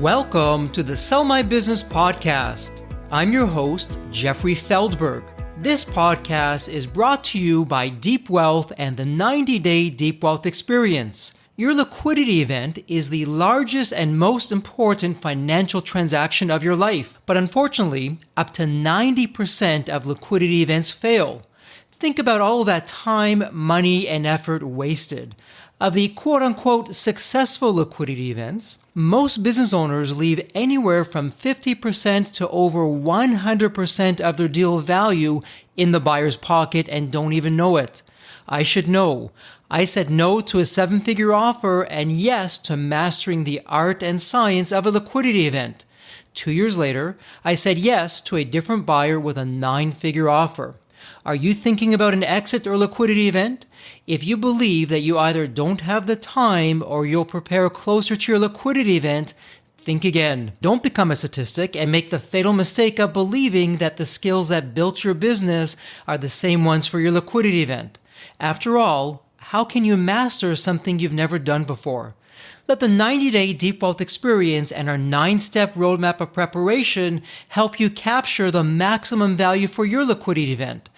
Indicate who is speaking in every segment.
Speaker 1: Welcome to the Sell My Business podcast. I'm your host, Jeffrey Feldberg. This podcast is brought to you by Deep Wealth and the 90-Day Deep Wealth Experience. Your liquidity event is the largest and most important financial transaction of your life. But unfortunately, up to 90% of liquidity events fail. Think about all that time, money, and effort wasted. Of the quote-unquote successful liquidity events, most business owners leave anywhere from 50% to over 100% of their deal value in the buyer's pocket and don't even know it. I should know. I said no to a 7-figure offer and yes to mastering the art and science of a liquidity event. 2 years later, I said yes to a different buyer with a 9-figure offer. Are you thinking about an exit or liquidity event? If you believe that you either don't have the time or you'll prepare closer to your liquidity event, think again. Don't become a statistic and make the fatal mistake of believing that the skills that built your business are the same ones for your liquidity event. After all, how can you master something you've never done before? Let the 90-Day Deep Wealth Experience and our 9-step roadmap of preparation help you capture the maximum value for your liquidity event.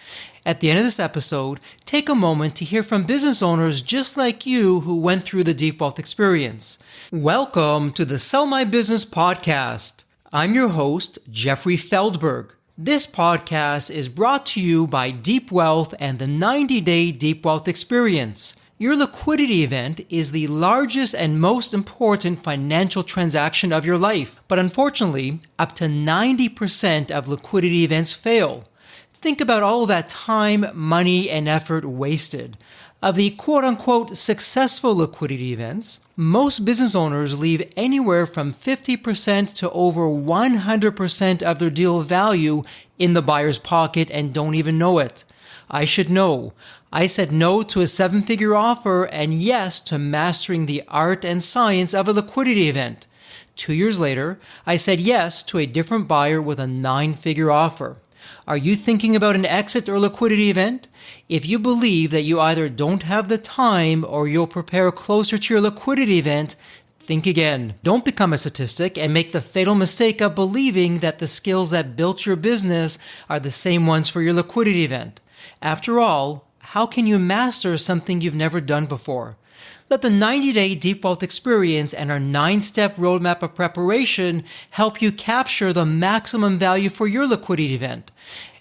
Speaker 1: At the end of this episode, take a moment to hear from business owners just like you who went through the Deep Wealth Experience. Welcome to the Sell My Business podcast. I'm your host, Jeffrey Feldberg. This podcast is brought to you by Deep Wealth and the 90-Day Deep Wealth Experience. Your liquidity event is the largest and most important financial transaction of your life. But unfortunately, up to 90% of liquidity events fail. Think about all that time, money, and effort wasted. Of the quote-unquote successful liquidity events, most business owners leave anywhere from 50% to over 100% of their deal value in the buyer's pocket and don't even know it. I should know. I said no to a 7-figure offer and yes to mastering the art and science of a liquidity event. 2 years later, I said yes to a different buyer with a 9-figure offer. Are you thinking about an exit or liquidity event? If you believe that you either don't have the time or you'll prepare closer to your liquidity event, think again. Don't become a statistic and make the fatal mistake of believing that the skills that built your business are the same ones for your liquidity event. After all, how can you master something you've never done before? Let the 90-Day Deep Wealth Experience and our 9-step roadmap of preparation help you capture the maximum value for your liquidity event.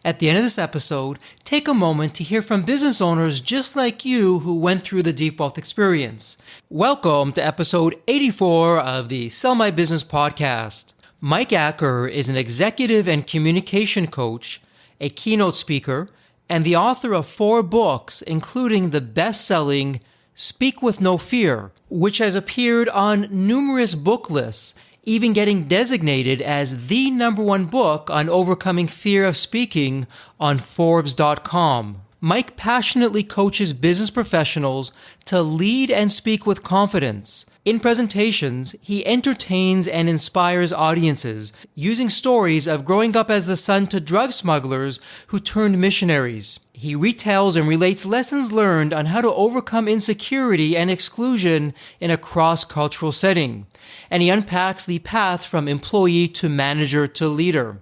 Speaker 1: At the end of this episode, take a moment to hear from business owners just like you who went through the Deep Wealth Experience. Welcome to episode 84 of the Sell My Business podcast. Mike Acker is an executive and communication coach, a keynote speaker, and the author of 4 books, including the bestselling Speak with No Fear, which has appeared on numerous book lists, even getting designated as the #1 book on overcoming fear of speaking on Forbes.com. Mike passionately coaches business professionals to lead and speak with confidence. In presentations, he entertains and inspires audiences using stories of growing up as the son to drug smugglers who turned missionaries. He retells and relates lessons learned on how to overcome insecurity and exclusion in a cross-cultural setting. And he unpacks the path from employee to manager to leader.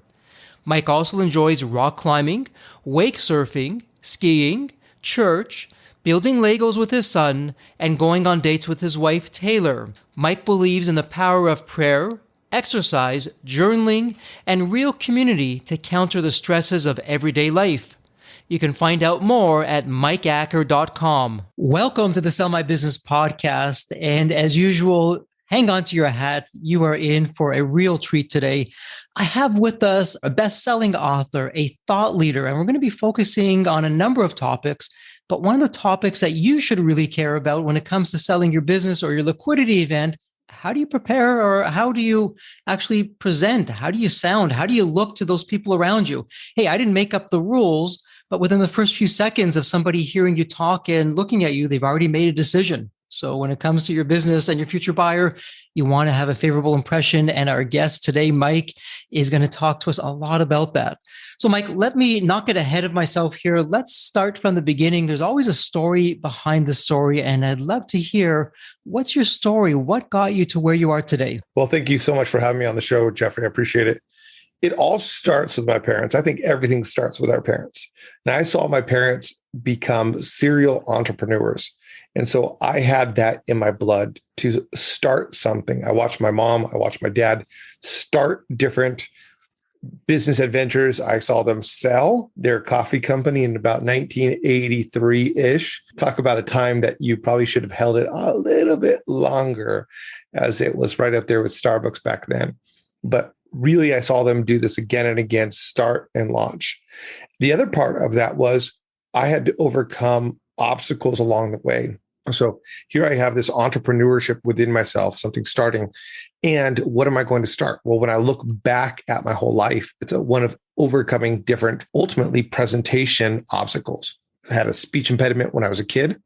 Speaker 1: Mike also enjoys rock climbing, wake surfing, skiing, church, building Legos with his son, and going on dates with his wife, Taylor. Mike believes in the power of prayer, exercise, journaling, and real community to counter the stresses of everyday life. You can find out more at mikeacker.com. Welcome to the Sell My Business podcast. And as usual, hang on to your hat. You are in for a real treat today. I have with us a best-selling author, a thought leader, and we're going to be focusing on a number of topics. But one of the topics that you should really care about when it comes to selling your business or your liquidity event, how do you prepare or how do you actually present? How do you sound? How do you look to those people around you? Hey, I didn't make up the rules, but within the first few seconds of somebody hearing you talk and looking at you, they've already made a decision. So when it comes to your business and your future buyer, you want to have a favorable impression. And our guest today, Mike, is going to talk to us a lot about that. So Mike, let me not get ahead of myself here. Let's start from the beginning. There's always a story behind the story. And I'd love to hear, what's your story? What got you to where you are today?
Speaker 2: Well, thank you so much for having me on the show, Jeffrey. I appreciate it. It all starts with my parents. I think everything starts with our parents. And I saw my parents become serial entrepreneurs. And so I had that in my blood to start something. I watched my mom, I watched my dad start different business adventures. I saw them sell their coffee company in about 1983-ish. Talk about a time that you probably should have held it a little bit longer, as it was right up there with Starbucks back then. But really, I saw them do this again and again, start and launch. The other part of that was I had to overcome obstacles along the way. So here I have this entrepreneurship within myself, something starting. And what am I going to start? Well, when I look back at my whole life, it's one of overcoming different, ultimately, presentation obstacles. I had a speech impediment when I was a kid.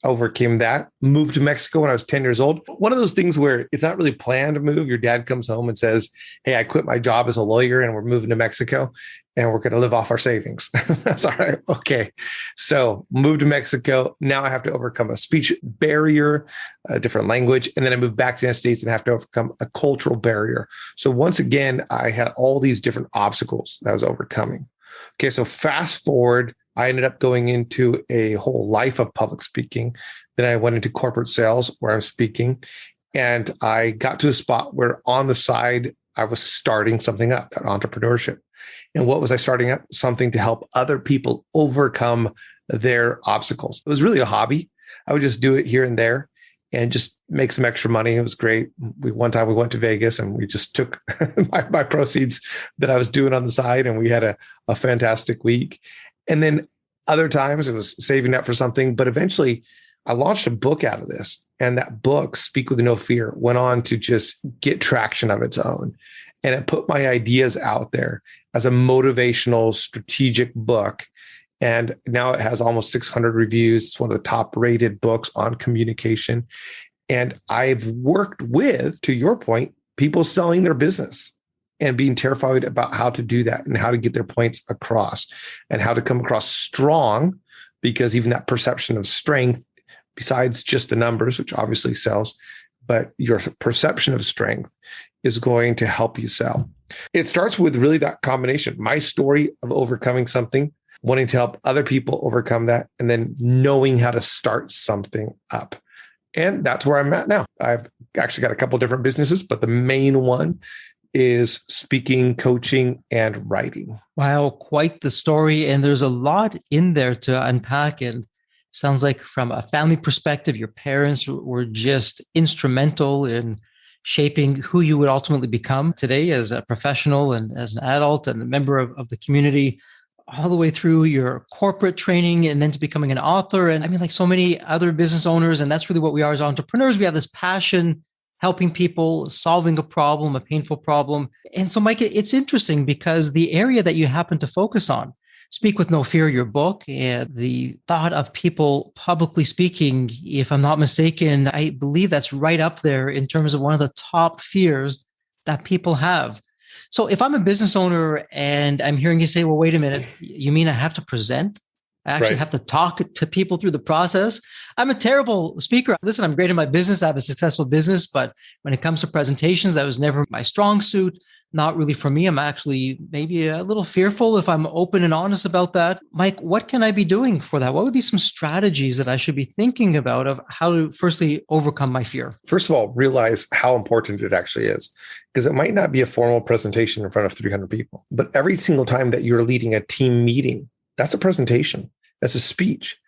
Speaker 2: Overcame that, moved to Mexico when I was 10 years old. One of those things where it's not really planned to move. Your dad comes home and says, hey, I quit my job as a lawyer and we're moving to Mexico and we're going to live off our savings. That's all right. Okay. So moved to Mexico. Now I have to overcome a speech barrier, a different language. And then I moved back to the United States and have to overcome a cultural barrier. So once again, I had all these different obstacles that I was overcoming. Okay. So fast forward, I ended up going into a whole life of public speaking. Then I went into corporate sales where I'm speaking. And I got to a spot where on the side, I was starting something up, that entrepreneurship. And what was I starting up? Something to help other people overcome their obstacles. It was really a hobby. I would just do it here and there and just make some extra money. It was great. One time we went to Vegas and we just took my proceeds that I was doing on the side and we had a fantastic week. And then other times it was saving up for something, but eventually I launched a book out of this. And that book, Speak with No Fear, went on to just get traction of its own. And it put my ideas out there as a motivational, strategic book. And now it has almost 600 reviews. It's one of the top rated books on communication. And I've worked with, to your point, people selling their business and being terrified about how to do that and how to get their points across and how to come across strong, because even that perception of strength, besides just the numbers, which obviously sells, but your perception of strength is going to help you sell. It starts with really that combination, my story of overcoming something, wanting to help other people overcome that, and then knowing how to start something up. And that's where I'm at now. I've actually got a couple different businesses, but the main one is speaking, coaching, and writing.
Speaker 1: Wow, quite the story. And there's a lot in there to unpack. And sounds like from a family perspective, your parents were just instrumental in shaping who you would ultimately become today as a professional and as an adult and a member of the community, all the way through your corporate training and then to becoming an author. And I mean, like so many other business owners, and that's really what we are as entrepreneurs. We have this passion helping people, solving a problem, a painful problem. And so, Mike, it's interesting because the area that you happen to focus on, Speak with No Fear, your book, and the thought of people publicly speaking, if I'm not mistaken, I believe that's right up there in terms of one of the top fears that people have. So if I'm a business owner and I'm hearing you say, well, wait a minute, you mean I have to present? I actually have to talk to people through the process. I'm a terrible speaker. Listen, I'm great in my business. I have a successful business, but when it comes to presentations, that was never my strong suit. Not really for me. I'm actually maybe a little fearful if I'm open and honest about that. Mike, what can I be doing for that? What would be some strategies that I should be thinking about of how to firstly overcome my fear?
Speaker 2: First of all, realize how important it actually is, because it might not be a formal presentation in front of 300 people, but every single time that you're leading a team meeting, that's a presentation. That's a speech.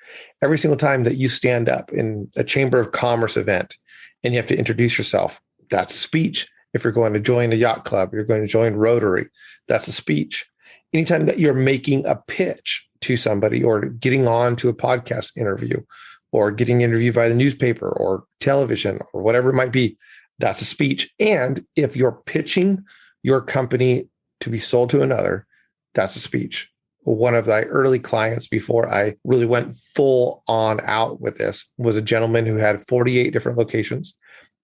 Speaker 2: Every single time that you stand up in a Chamber of Commerce event and you have to introduce yourself, that's a speech. If you're going to join a yacht club, you're going to join Rotary, that's a speech. Anytime that you're making a pitch to somebody or getting on to a podcast interview or getting interviewed by the newspaper or television or whatever it might be, that's a speech. And if you're pitching your company to be sold to another, that's a speech. one of my early clients before I really went full on out with this was a gentleman who had 48 different locations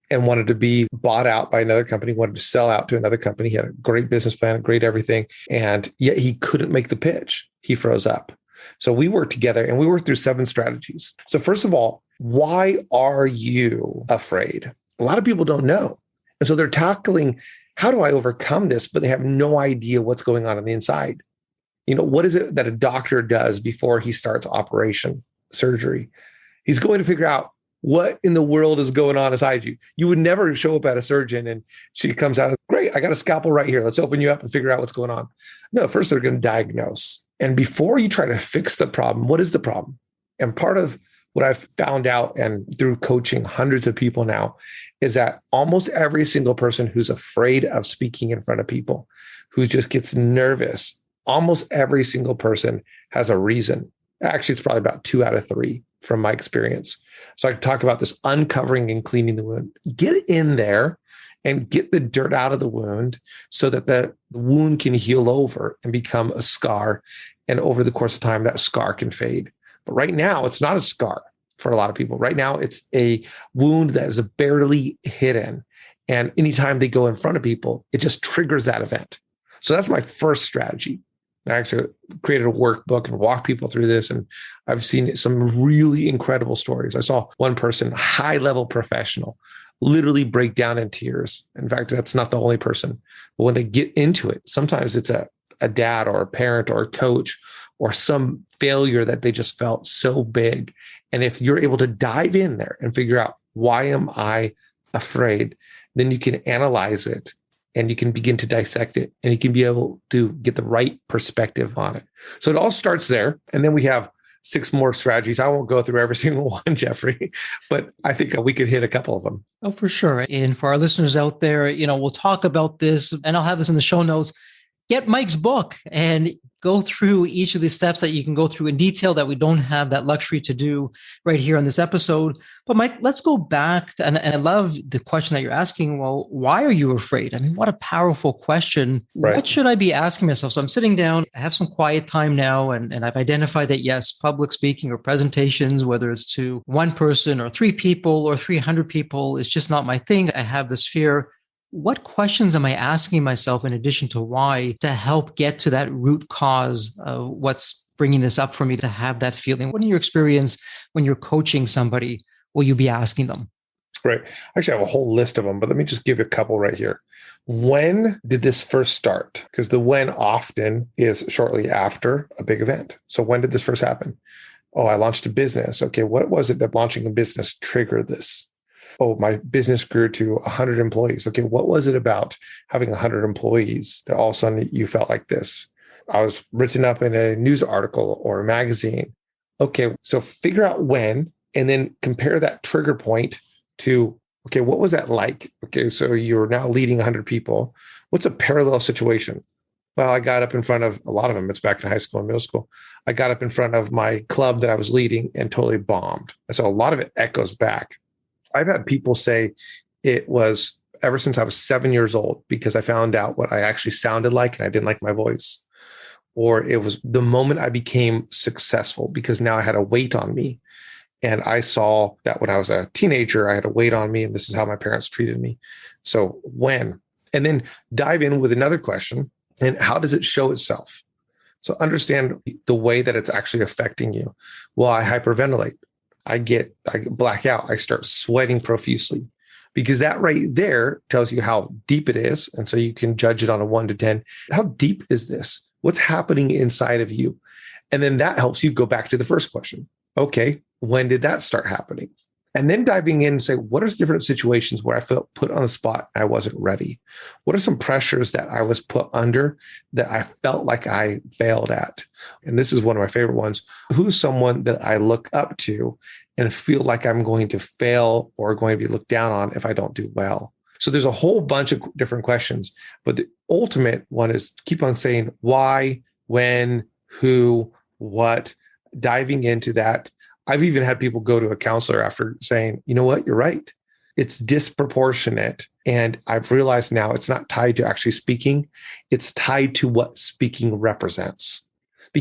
Speaker 2: and wanted to be bought out by another company, wanted to sell out to another company. He had a great business plan, great everything. And yet he couldn't make the pitch. He froze up. So we worked together and we worked through 7 strategies. So first of all, why are you afraid? A lot of people don't know. And so they're tackling, how do I overcome this? But they have no idea what's going on the inside. What is it that a doctor does before he starts operation, surgery? He's going to figure out what in the world is going on inside you. You would never show up at a surgeon and she comes out, great, I got a scalpel right here. Let's open you up and figure out what's going on. No, first they're going to diagnose. And before you try to fix the problem, what is the problem? And part of what I've found out and through coaching hundreds of people now is that almost every single person who's afraid of speaking in front of people, who just gets nervous, almost every single person has a reason. Actually, it's probably about 2 out of 3 from my experience. So I can talk about this uncovering and cleaning the wound. Get in there and get the dirt out of the wound so that the wound can heal over and become a scar. And over the course of time, that scar can fade. But right now, it's not a scar for a lot of people. Right now, it's a wound that is barely hidden. And anytime they go in front of people, it just triggers that event. So that's my first strategy. I actually created a workbook and walked people through this. And I've seen some really incredible stories. I saw one person, high-level professional, literally break down in tears. In fact, that's not the only person. But when they get into it, sometimes it's a dad or a parent or a coach or some failure that they just felt so big. And if you're able to dive in there and figure out, why am I afraid? Then you can analyze it. And you can begin to dissect it and you can be able to get the right perspective on it. So it all starts there. And then we have 6 more strategies. I won't go through every single one, Jeffrey, but I think we could hit a couple of them.
Speaker 1: Oh, for sure. And for our listeners out there, we'll talk about this and I'll have this in the show notes. Get Mike's book and go through each of the steps that you can go through in detail that we don't have that luxury to do right here on this episode. But Mike, let's go back to, and I love the question that you're asking. Well, why are you afraid? I mean, what a powerful question. Right. What should I be asking myself? So I'm sitting down, I have some quiet time now, and I've identified that yes, public speaking or presentations, whether it's to 1 person or 3 people or 300 people, is just not my thing. I have this fear. What questions am I asking myself in addition to why to help get to that root cause of what's bringing this up for me to have that feeling? What in your experience when you're coaching somebody will you be asking them?
Speaker 2: Great. Actually, I have a whole list of them, but let me just give you a couple right here. When did this first start? Because the when often is shortly after a big event. So when did this first happen? Oh, I launched a business. Okay, what was it that launching a business triggered this? Oh, my business grew to 100 employees. Okay, what was it about having 100 employees that all of a sudden you felt like this? I was written up in a news article or a magazine. Okay, so figure out when, and then compare that trigger point to, okay, what was that like? Okay, so you're now leading 100 people. What's a parallel situation? Well, I got up in front of a lot of them. It's back in high school and middle school. I got up in front of my club that I was leading and totally bombed. So a lot of it echoes back. I've had people say it was ever since I was 7 years old because I found out what I actually sounded like and I didn't like my voice. Or it was the moment I became successful because now I had a weight on me. And I saw that when I was a teenager, I had a weight on me and this is how my parents treated me. So when? And then dive in with another question. And how does it show itself? So understand the way that it's actually affecting you. Well, I hyperventilate. I black out. I start sweating profusely because that right there tells you how deep it is. And so you can judge it on a 1 to 10. How deep is this? What's happening inside of you? And then that helps you go back to the first question. Okay, when did that start happening? And then diving in and say, what are different situations where I felt put on the spot and I wasn't ready? What are some pressures that I was put under that I felt like I failed at? And this is one of my favorite ones. Who's someone that I look up to and feel like I'm going to fail or going to be looked down on if I don't do well? So there's a whole bunch of different questions, but the ultimate one is keep on saying why, when, who, what, diving into that. I've even had people go to a counselor after saying, you know what, you're right. It's disproportionate. And I've realized now it's not tied to actually speaking. It's tied to what speaking represents.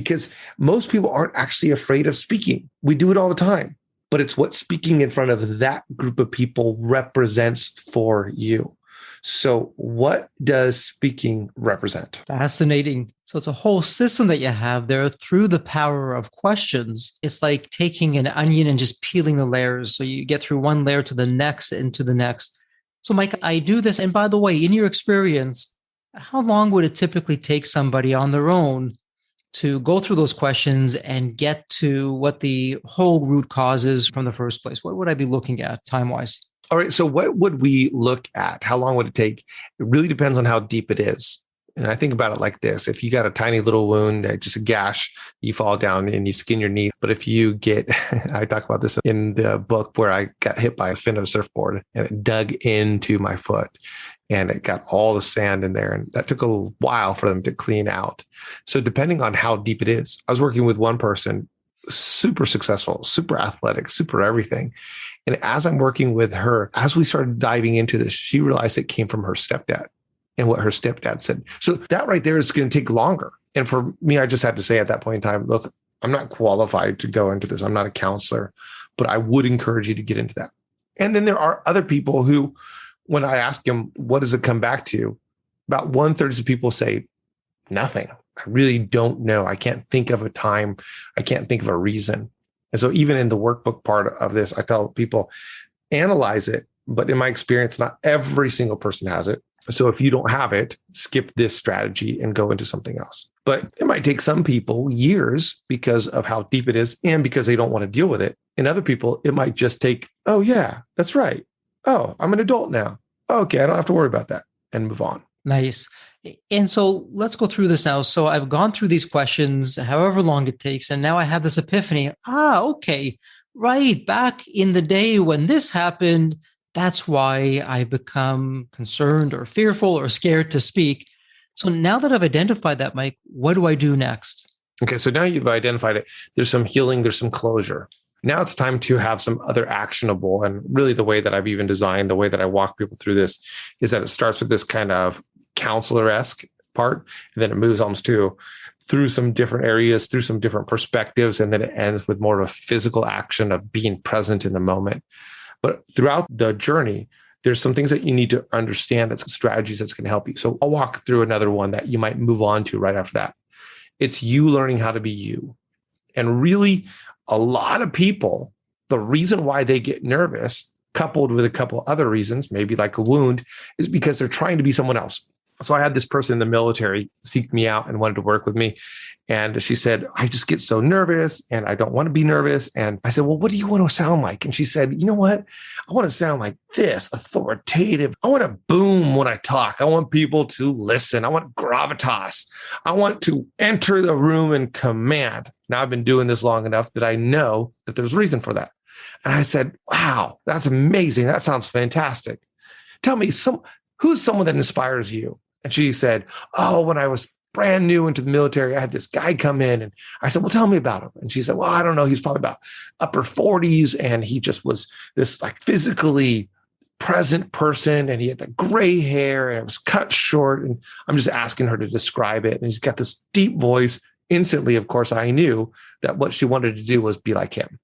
Speaker 2: because most people aren't actually afraid of speaking. We do it all the time, but it's what speaking in front of that group of people represents for you. So what does speaking represent?
Speaker 1: Fascinating. So it's a whole system that you have there through the power of questions. It's like taking an onion and just peeling the layers. So you get through one layer to the next and to the next. So Mike, I do this. And by the way, in your experience, how long would it typically take somebody on their own to go through those questions and get to what the whole root cause is from the first place? What would I be looking at time-wise?
Speaker 2: All right. So what would we look at? How long would it take? It really depends on how deep it is. And I think about it like this. If you got a tiny little wound, just a gash, you fall down and you skin your knee. But if you get, I talk about this in the book where I got hit by a fin of a surfboard and it dug into my foot and it got all the sand in there. And that took a while for them to clean out. So depending on how deep it is, I was working with one person, super successful, super athletic, super everything. And as I'm working with her, as we started diving into this, she realized it came from her stepdad and what her stepdad said. So that right there is going to take longer. And for me, I just had to say at that point in time, look, I'm not qualified to go into this. I'm not a counselor, but I would encourage you to get into that. And then there are other people who, when I ask them, what does it come back to? About 1/3 of people say nothing. I really don't know. I can't think of a time. I can't think of a reason. And so even in the workbook part of this, I tell people, analyze it. But in my experience, not every single person has it. So if you don't have it, skip this strategy and go into something else. But it might take some people years because of how deep it is and because they don't want to deal with it. And other people, it might just take, oh, yeah, that's right. Oh, I'm an adult now. Okay, I don't have to worry about that and move on.
Speaker 1: Nice. And so let's go through this now. So I've gone through these questions, however long it takes, and now I have this epiphany. Okay, right. Back in the day when this happened, that's why I become concerned or fearful or scared to speak. So now that I've identified that, Mike, what do I do next?
Speaker 2: Okay, so now you've identified it. There's some healing, there's some closure. Now it's time to have some other actionable, and really the way that I've even designed, the way that I walk people through this is that it starts with this kind of counselor-esque part, and then it moves almost through some different areas, through some different perspectives, and then it ends with more of a physical action of being present in the moment. But throughout the journey, there's some things that you need to understand, that's strategies that's going to help you. So I'll walk through another one that you might move on to right after that. It's you learning how to be you. And really, a lot of people, the reason why they get nervous, coupled with a couple other reasons, maybe like a wound, is because they're trying to be someone else. So I had this person in the military seek me out and wanted to work with me. And she said, I just get so nervous and I don't want to be nervous. And I said, well, what do you want to sound like? And she said, you know what? I want to sound like this, authoritative. I want to boom when I talk. I want people to listen. I want gravitas. I want to enter the room and command. Now I've been doing this long enough that I know that there's reason for that. And I said, wow, that's amazing. That sounds fantastic. Tell me, who's someone that inspires you? And she said, oh, when I was brand new into the military, I had this guy come in and I said, well, tell me about him. And she said, well, I don't know. He's probably about upper 40s. And he just was this like physically present person. And he had the gray hair and it was cut short. And I'm just asking her to describe it. And he's got this deep voice. Instantly, of course, I knew that what she wanted to do was be like him.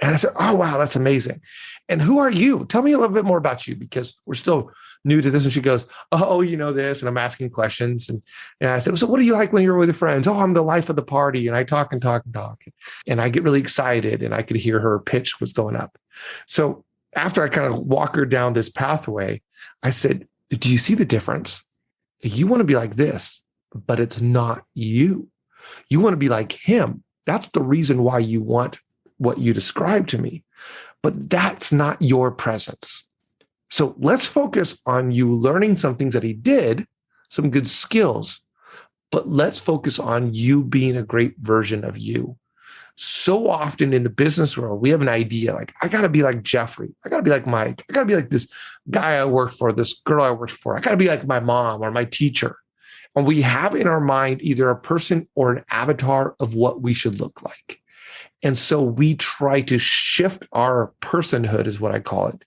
Speaker 2: And I said, oh, wow, that's amazing. And who are you? Tell me a little bit more about you because we're still new to this. And she goes, oh, you know this. And I'm asking questions. And I said, so what do you like when you're with your friends? Oh, I'm the life of the party. And I talk and talk and talk. And I get really excited and I could hear her pitch was going up. So after I kind of walk her down this pathway, I said, do you see the difference? You want to be like this, but it's not you. You want to be like him. That's the reason why you want what you described to me, but that's not your presence. So let's focus on you learning some things that he did, some good skills, but let's focus on you being a great version of you. So often in the business world, we have an idea like, I got to be like Jeffrey. I got to be like Mike. I got to be like this guy I worked for, this girl I worked for. I got to be like my mom or my teacher. And we have in our mind either a person or an avatar of what we should look like. And so we try to shift our personhood, is what I call it,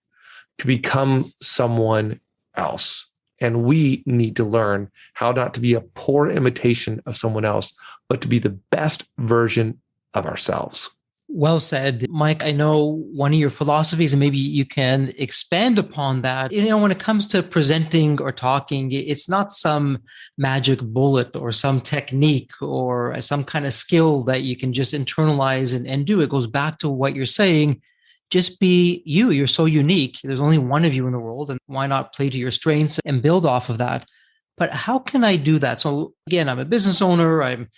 Speaker 2: to become someone else. And we need to learn how not to be a poor imitation of someone else, but to be the best version of ourselves.
Speaker 1: Well said, Mike. I know one of your philosophies, and maybe you can expand upon that. When it comes to presenting or talking, it's not some magic bullet or some technique or some kind of skill that you can just internalize and do. It goes back to what you're saying. Just be you. You're so unique. There's only one of you in the world, and why not play to your strengths and build off of that? But how can I do that? So again, I'm a business owner. I'm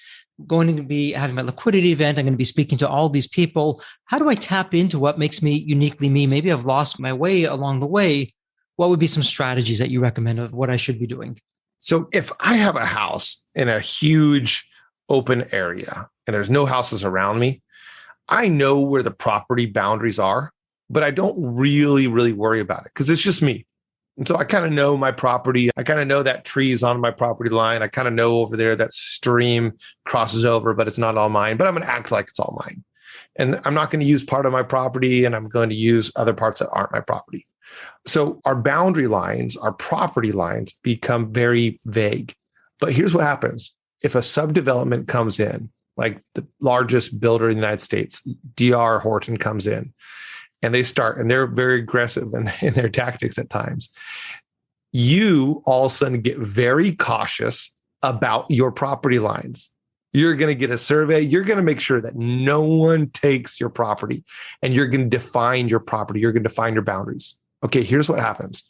Speaker 1: going to be having my liquidity event. I'm going to be speaking to all these people. How do I tap into what makes me uniquely me? Maybe I've lost my way along the way. What would be some strategies that you recommend of what I should be doing?
Speaker 2: So if I have a house in a huge open area and there's no houses around me, I know where the property boundaries are, but I don't really worry about it because it's just me. And so I kind of know my property. I kind of know that tree is on my property line. I kind of know over there that stream crosses over, but it's not all mine. But I'm going to act like it's all mine. And I'm not going to use part of my property, and I'm going to use other parts that aren't my property. So our boundary lines, our property lines become very vague. But here's what happens. If a subdevelopment comes in, like the largest builder in the United States, D.R. Horton comes in, and they start, and they're very aggressive in their tactics at times. You all of a sudden get very cautious about your property lines. You're going to get a survey. You're going to make sure that no one takes your property, and you're going to define your property. You're going to define your boundaries. Okay, here's what happens.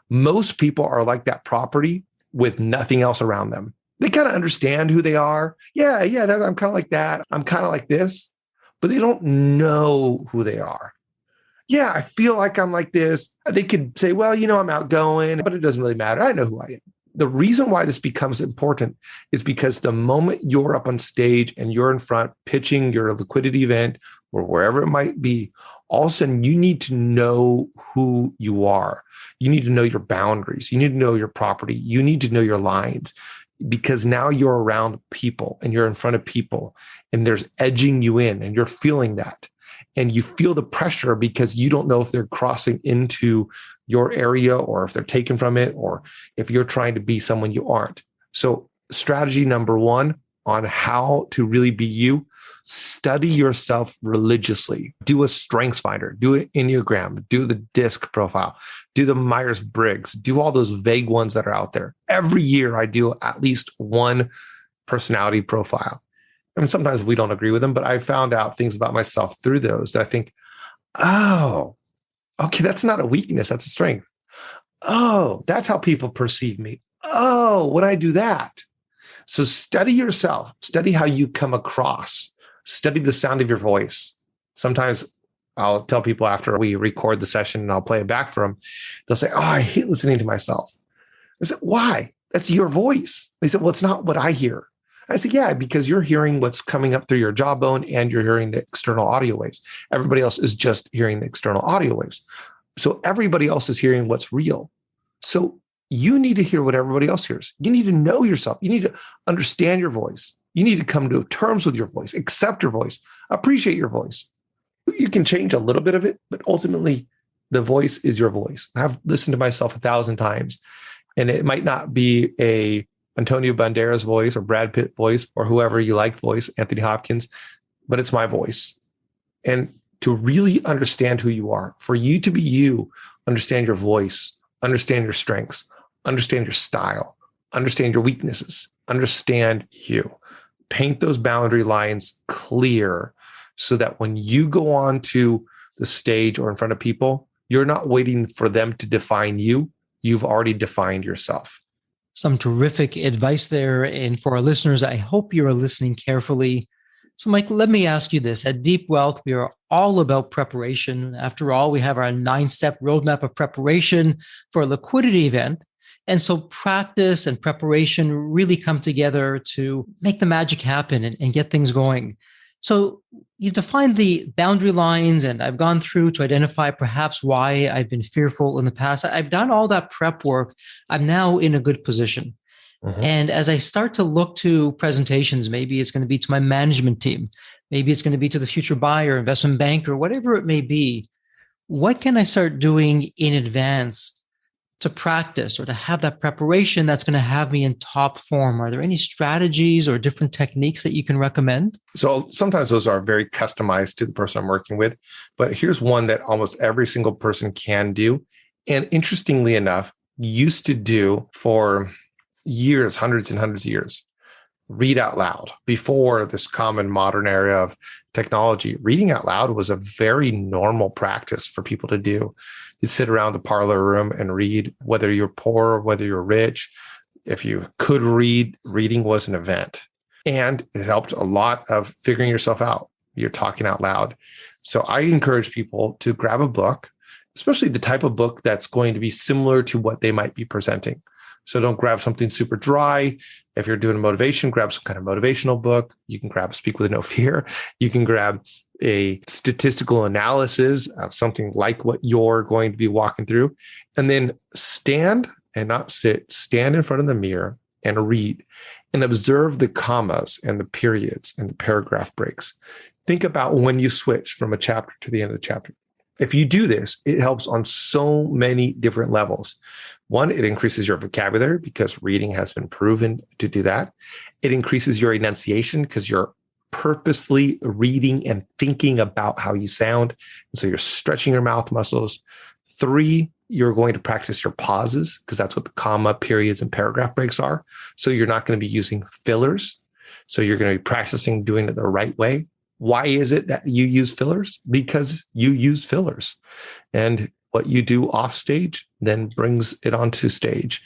Speaker 2: Most people are like that property with nothing else around them. They kind of understand who they are. Yeah, I'm kind of like that. I'm kind of like this, but they don't know who they are. Yeah, I feel like I'm like this. They could say, well, I'm outgoing, but it doesn't really matter. I know who I am. The reason why this becomes important is because the moment you're up on stage and you're in front pitching your liquidity event or wherever it might be, all of a sudden you need to know who you are. You need to know your boundaries. You need to know your property. You need to know your lines, because now you're around people and you're in front of people and there's edging you in and you're feeling that. And you feel the pressure because you don't know if they're crossing into your area or if they're taken from it, or if you're trying to be someone you aren't. So strategy number one on how to really be you, study yourself religiously. Do a strengths finder, do an Enneagram, do the DISC profile, do the Myers-Briggs, do all those vague ones that are out there. Every year I do at least one personality profile. I mean, sometimes we don't agree with them, but I found out things about myself through those that I think, oh, okay, that's not a weakness, that's a strength. Oh, that's how people perceive me. Oh, when I do that. So study yourself, study how you come across, study the sound of your voice. Sometimes I'll tell people after we record the session and I'll play it back for them, they'll say, oh, I hate listening to myself. I said, why? That's your voice. They said, well, it's not what I hear. I said, yeah, because you're hearing what's coming up through your jawbone and you're hearing the external audio waves. Everybody else is just hearing the external audio waves. So everybody else is hearing what's real. So you need to hear what everybody else hears. You need to know yourself. You need to understand your voice. You need to come to terms with your voice, accept your voice, appreciate your voice. You can change a little bit of it, but ultimately the voice is your voice. I've listened to myself 1,000 times, and it might not be a Antonio Banderas voice or Brad Pitt voice or whoever you like voice, Anthony Hopkins, but it's my voice. And to really understand who you are, for you to be you, understand your voice, understand your strengths, understand your style, understand your weaknesses, understand you. Paint those boundary lines clear so that when you go on to the stage or in front of people, you're not waiting for them to define you. You've already defined yourself.
Speaker 1: Some terrific advice there. And for our listeners, I hope you are listening carefully. So, Mike, let me ask you this. At Deep Wealth, we are all about preparation. After all, we have our 9-step roadmap of preparation for a liquidity event. And so practice and preparation really come together to make the magic happen and get things going. So you defined the boundary lines, and I've gone through to identify perhaps why I've been fearful in the past. I've done all that prep work. I'm now in a good position. Mm-hmm. And as I start to look to presentations, maybe it's going to be to my management team, maybe it's going to be to the future buyer, investment banker, whatever it may be. What can I start doing in advance to practice or to have that preparation that's going to have me in top form? Are there any strategies or different techniques that you can recommend?
Speaker 2: So sometimes those are very customized to the person I'm working with, but here's one that almost every single person can do. And interestingly enough, used to do for years, hundreds and hundreds of years. Read out loud. Before this common modern era of technology, reading out loud was a very normal practice for people to do. You'd sit around the parlor room and read, whether you're poor or whether you're rich. If you could read, reading was an event. And it helped a lot of figuring yourself out. You're talking out loud. So I encourage people to grab a book, especially the type of book that's going to be similar to what they might be presenting. So don't grab something super dry. If you're doing motivation, grab some kind of motivational book. You can grab Speak with No Fear. You can grab a statistical analysis of something like what you're going to be walking through. And then stand and not sit, stand in front of the mirror and read and observe the commas and the periods and the paragraph breaks. Think about when you switch from a chapter to the end of the chapter. If you do this, it helps on so many different levels. One, it increases your vocabulary because reading has been proven to do that. It increases your enunciation because you're purposefully reading and thinking about how you sound. And so you're stretching your mouth muscles. 3, you're going to practice your pauses because that's what the comma, periods, and paragraph breaks are. So you're not going to be using fillers. So you're going to be practicing doing it the right way. Why is it that you use fillers? Because you use fillers. And what you do off stage then brings it onto stage.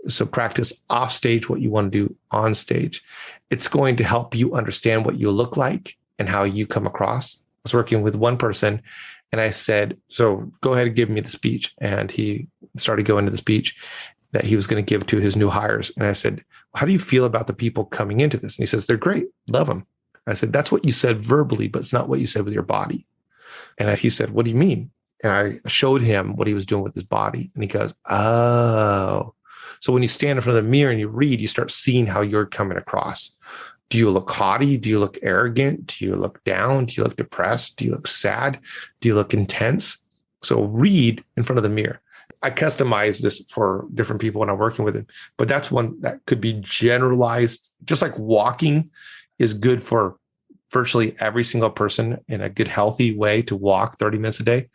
Speaker 2: So practice off stage what you want to do on stage. It's going to help you understand what you look like and how you come across. I was working with one person and I said, so go ahead and give me the speech. And he started going to the speech that he was going to give to his new hires. And I said, how do you feel about the people coming into this? And he says, they're great. Love them. I said, that's what you said verbally, but it's not what you said with your body. And he said, what do you mean? And I showed him what he was doing with his body. And he goes, oh. So when you stand in front of the mirror and you read, you start seeing how you're coming across. Do you look haughty? Do you look arrogant? Do you look down? Do you look depressed? Do you look sad? Do you look intense? So read in front of the mirror. I customize this for different people when I'm working with them, but that's one that could be generalized. Just like walking is good for virtually every single person in a good, healthy way to walk 30 minutes a day.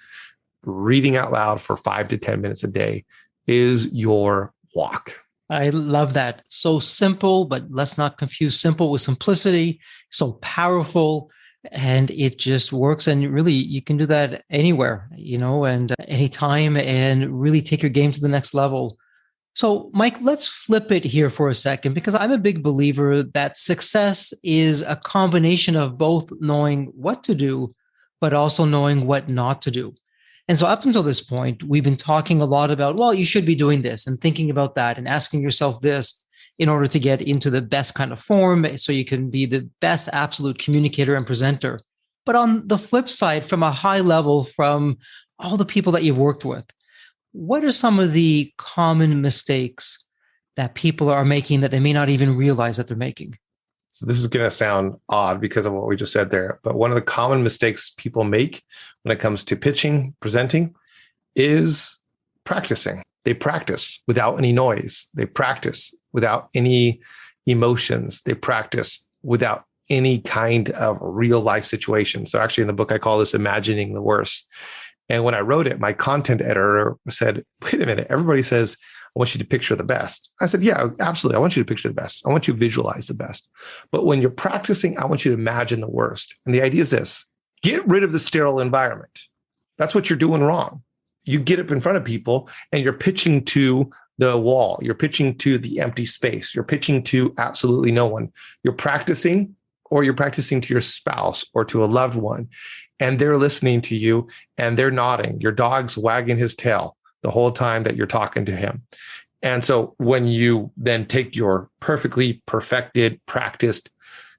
Speaker 2: Reading out loud for 5 to 10 minutes a day is your walk.
Speaker 1: I love that. So simple, but let's not confuse simple with simplicity. So powerful, and it just works. And really, you can do that anywhere, and anytime, and really take your game to the next level. So, Mike, let's flip it here for a second, because I'm a big believer that success is a combination of both knowing what to do, but also knowing what not to do. And so up until this point, we've been talking a lot about, well, you should be doing this and thinking about that and asking yourself this in order to get into the best kind of form so you can be the best absolute communicator and presenter. But on the flip side, from a high level, from all the people that you've worked with, what are some of the common mistakes that people are making that they may not even realize that they're making?
Speaker 2: So this is going to sound odd because of what we just said there, but one of the common mistakes people make when it comes to pitching, presenting, is practicing. They practice without any noise. They practice without any emotions. They practice without any kind of real life situation. So actually in the book, I call this imagining the worst. And when I wrote it, my content editor said, wait a minute, everybody says, I want you to picture the best. I said, yeah, absolutely. I want you to picture the best. I want you to visualize the best. But when you're practicing, I want you to imagine the worst. And the idea is this: get rid of the sterile environment. That's what you're doing wrong. You get up in front of people and you're pitching to the wall. You're pitching to the empty space. You're pitching to absolutely no one. You're practicing, or you're practicing to your spouse or to a loved one, and they're listening to you and they're nodding. Your dog's wagging his tail the whole time that you're talking to him. And so when you then take your perfectly perfected, practiced,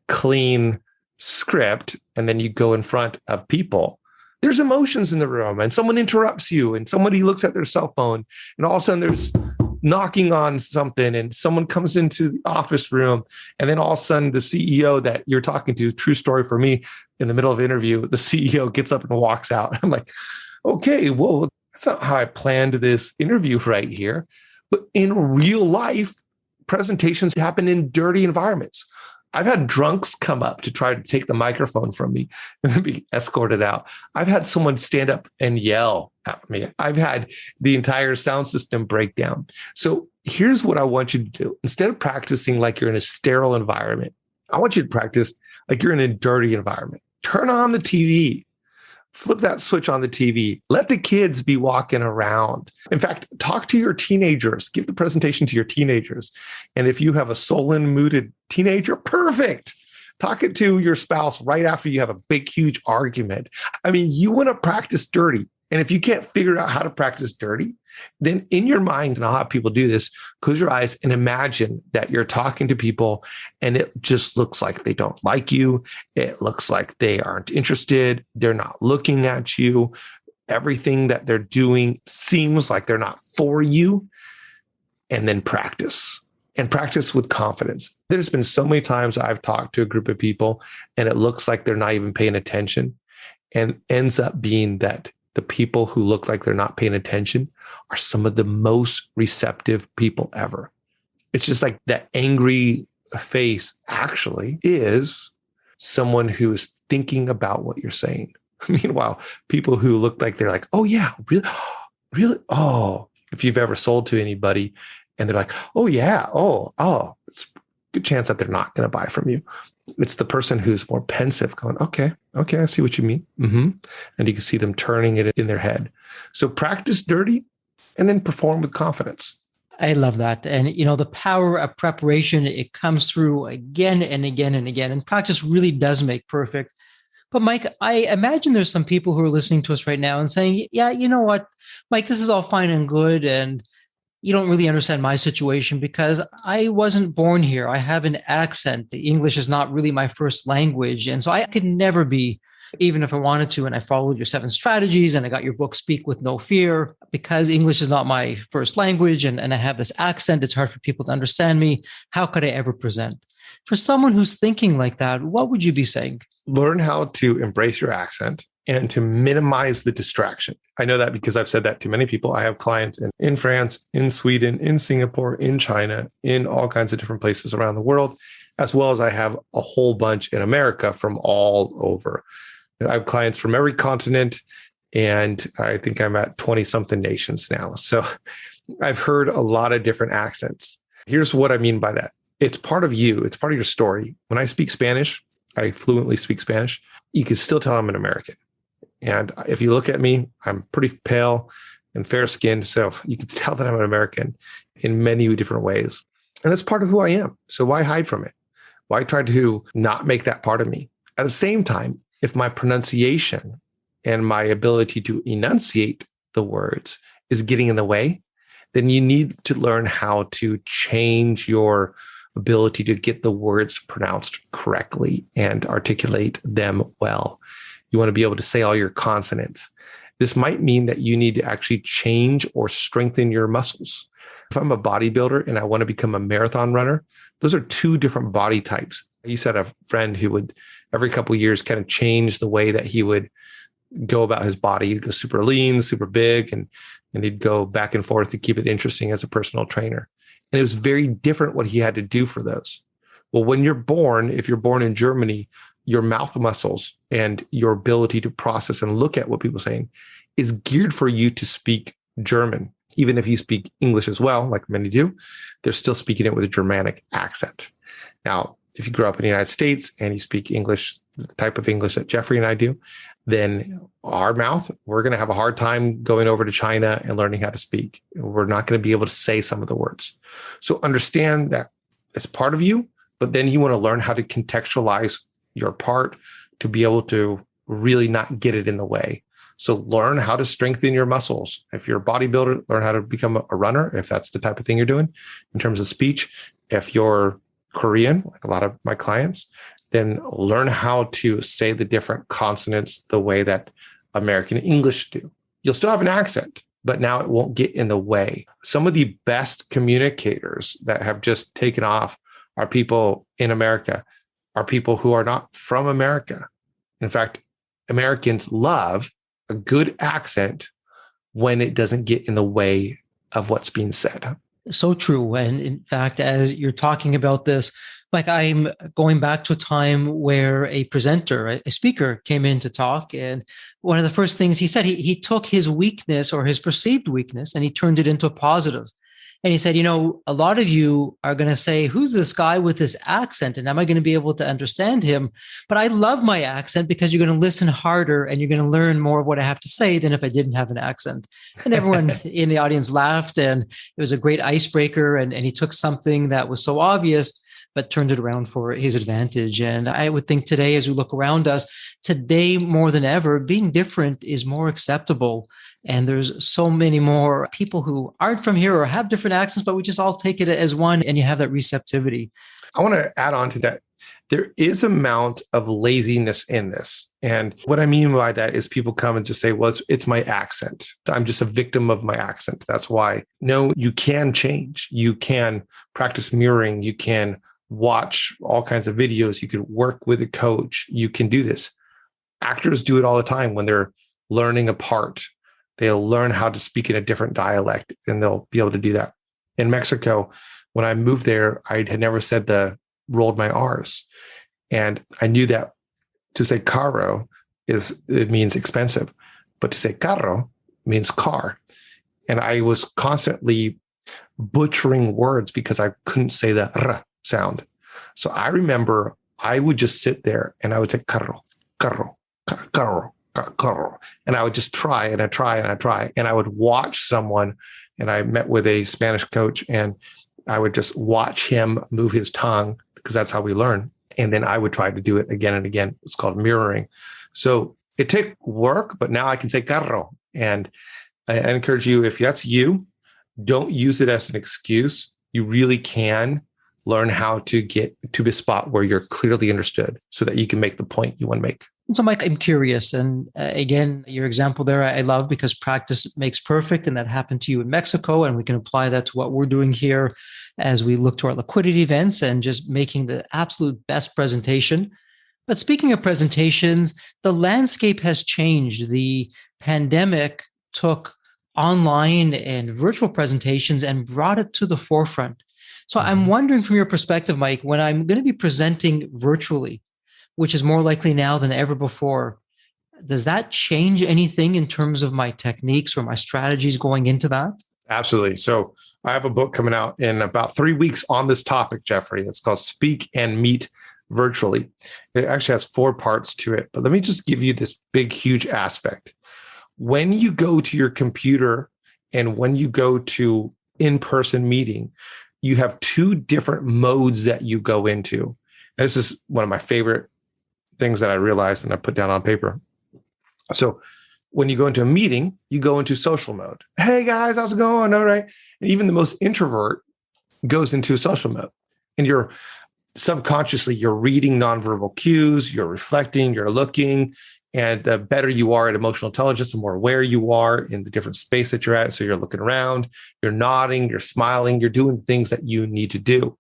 Speaker 2: clean script, and then you go in front of people, there's emotions in the room, and someone interrupts you, and somebody looks at their cell phone, and all of a sudden there's knocking on something, and someone comes into the office room, and then all of a sudden the CEO that you're talking to, true story for me, in the middle of an interview, the CEO gets up and walks out. I'm like, okay, well, that's not how I planned this interview right here. But in real life, presentations happen in dirty environments. I've had drunks come up to try to take the microphone from me and then be escorted out. I've had someone stand up and yell at me. I've had the entire sound system break down. So here's what I want you to do. Instead of practicing like you're in a sterile environment, I want you to practice like you're in a dirty environment. Turn on the TV. Flip that switch on the TV. Let the kids be walking around. In fact, talk to your teenagers. Give the presentation to your teenagers. And if you have a sullen, mooded teenager, perfect. Talk it to your spouse right after you have a big, huge argument. I mean, you want to practice dirty. And if you can't figure out how to practice dirty, then in your mind, and I'll have people do this, close your eyes and imagine that you're talking to people and it just looks like they don't like you. It looks like they aren't interested. They're not looking at you. Everything that they're doing seems like they're not for you. And then practice. And practice with confidence. There's been so many times I've talked to a group of people and it looks like they're not even paying attention, and ends up being that the people who look like they're not paying attention are some of the most receptive people ever. It's just like that angry face actually is someone who is thinking about what you're saying. Meanwhile, people who look like they're like, oh yeah, really? Really? Oh, if you've ever sold to anybody and they're like, oh yeah, oh, it's a good chance that they're not going to buy from you. It's the person who's more pensive going, okay, I see what you mean. Mm-hmm. And you can see them turning it in their head. So practice dirty and then perform with confidence.
Speaker 1: I love that. And, the power of preparation, it comes through again and again and again. And practice really does make perfect. But Mike, I imagine there's some people who are listening to us right now and saying, yeah, you know what, Mike, this is all fine and good. And you don't really understand my situation because I wasn't born here. I have an accent. The English is not really my first language. And so I could never be, even if I wanted to, and I followed your 7 strategies and I got your book, Speak with No Fear, because English is not my first language and I have this accent. It's hard for people to understand me. How could I ever present? For someone who's thinking like that, what would you be saying?
Speaker 2: Learn how to embrace your accent and to minimize the distraction. I know that because I've said that to many people. I have clients in France, in Sweden, in Singapore, in China, in all kinds of different places around the world, as well as I have a whole bunch in America from all over. I have clients from every continent, and I think I'm at 20-something nations now. So I've heard a lot of different accents. Here's what I mean by that. It's part of you. It's part of your story. When I speak Spanish, I fluently speak Spanish. You can still tell I'm an American. And if you look at me, I'm pretty pale and fair-skinned. So you can tell that I'm an American in many different ways. And that's part of who I am. So why hide from it? Why try to not make that part of me? At the same time, if my pronunciation and my ability to enunciate the words is getting in the way, then you need to learn how to change your ability to get the words pronounced correctly and articulate them well. You want to be able to say all your consonants. This might mean that you need to actually change or strengthen your muscles. If I'm a bodybuilder and I want to become a marathon runner, those are 2 different body types. I used to have a friend who would every couple of years kind of change the way that he would go about his body. He'd go super lean, super big, and he'd go back and forth to keep it interesting as a personal trainer. And it was very different what he had to do for those. Well, when you're born, if you're born in Germany, your mouth muscles and your ability to process and look at what people are saying is geared for you to speak German. Even if you speak English as well, like many do, they're still speaking it with a Germanic accent. Now, if you grew up in the United States and you speak English, the type of English that Jeffrey and I do, then our mouth, we're going to have a hard time going over to China and learning how to speak. We're not going to be able to say some of the words. So understand that it's part of you, but then you want to learn how to contextualize your part to be able to really not get it in the way. So learn how to strengthen your muscles. If you're a bodybuilder, learn how to become a runner, if that's the type of thing you're doing in terms of speech. If you're Korean, like a lot of my clients, then learn how to say the different consonants the way that American English do. You'll still have an accent, but now it won't get in the way. Some of the best communicators that have just taken off are people in America, are people who are not from America. In fact, Americans love a good accent when it doesn't get in the way of what's being said.
Speaker 1: So true. And in fact, as you're talking about this, like I'm going back to a time where a presenter, a speaker came in to talk. And one of the first things he said, he took his weakness or his perceived weakness and he turned it into a positive. And he said, a lot of you are going to say, who's this guy with this accent? And am I going to be able to understand him? But I love my accent because you're going to listen harder and you're going to learn more of what I have to say than if I didn't have an accent. And everyone in the audience laughed, and it was a great icebreaker. And he took something that was so obvious, but turned it around for his advantage. And I would think today, as we look around us, today more than ever, being different is more acceptable. And there's so many more people who aren't from here or have different accents, but we just all take it as one, and you have that receptivity.
Speaker 2: I want to add on to that. There is amount of laziness in this. And what I mean by that is people come and just say, well, it's my accent. I'm just a victim of my accent. That's why. No, you can change. You can practice mirroring. You can watch all kinds of videos. You can work with a coach. You can do this. Actors do it all the time when they're learning a part. They'll learn how to speak in a different dialect, and they'll be able to do that. In Mexico, when I moved there, I had never rolled my R's. And I knew that to say caro it means expensive, but to say carro means car. And I was constantly butchering words because I couldn't say the r sound. So I remember I would just sit there and I would say carro, carro, carro. And I would just try and I try and I try. And I would watch someone, and I met with a Spanish coach, and I would just watch him move his tongue, because that's how we learn. And then I would try to do it again and again. It's called mirroring. So it took work, but now I can say carro. And I encourage you, if that's you, don't use it as an excuse. You really can learn how to get to the spot where you're clearly understood so that you can make the point you want to make.
Speaker 1: So, Mike, I'm curious. And again, your example there, I love, because practice makes perfect. And that happened to you in Mexico. And we can apply that to what we're doing here as we look to our liquidity events and just making the absolute best presentation. But speaking of presentations, the landscape has changed. The pandemic took online and virtual presentations and brought it to the forefront. So I'm wondering, from your perspective, Mike, when I'm going to be presenting virtually, which is more likely now than ever before, does that change anything in terms of my techniques or my strategies going into that?
Speaker 2: Absolutely. So I have a book coming out in about 3 weeks on this topic, Jeffrey. It's called Speak and Meet Virtually. It actually has 4 parts to it, but let me just give you this big, huge aspect. When you go to your computer and when you go to in-person meeting, you have 2 different modes that you go into. This is one of my favorite things that I realized and I put down on paper. So when you go into a meeting, you go into social mode. Hey guys, how's it going? All right. And even the most introvert goes into social mode. And you're subconsciously, you're reading nonverbal cues, you're reflecting, you're looking. And the better you are at emotional intelligence, the more aware you are in the different space that you're at. So you're looking around, you're nodding, you're smiling, you're doing things that you need to do.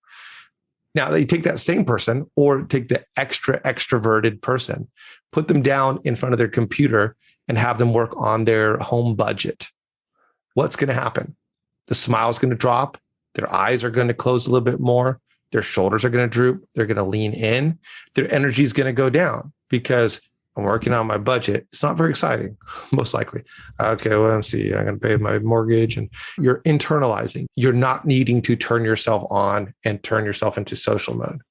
Speaker 2: Now, you take that same person, or take the extroverted person, put them down in front of their computer and have them work on their home budget. What's going to happen? The smile is going to drop. Their eyes are going to close a little bit more. Their shoulders are going to droop. They're going to lean in. Their energy is going to go down because I'm working on my budget. It's not very exciting, most likely. Okay, well, let's see. I'm going to pay my mortgage. And you're internalizing. You're not needing to turn yourself on and turn yourself into social mode.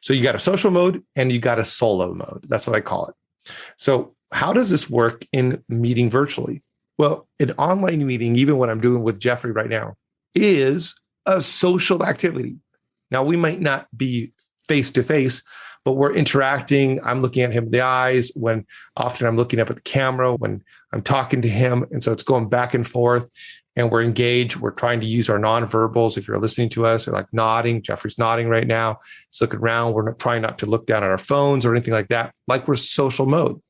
Speaker 2: So you got a social mode and you got a solo mode. That's what I call it. So how does this work in meeting virtually? Well, an online meeting, even what I'm doing with Jeffrey right now, is a social activity. Now, we might not be face-to-face, but we're interacting. I'm looking at him in the eyes when often I'm looking up at the camera when I'm talking to him. And so it's going back and forth and we're engaged. We're trying to use our nonverbals. If you're listening to us, they're like nodding. Jeffrey's nodding right now. He's looking around. We're not trying not to look down at our phones or anything like that, like we're social mode.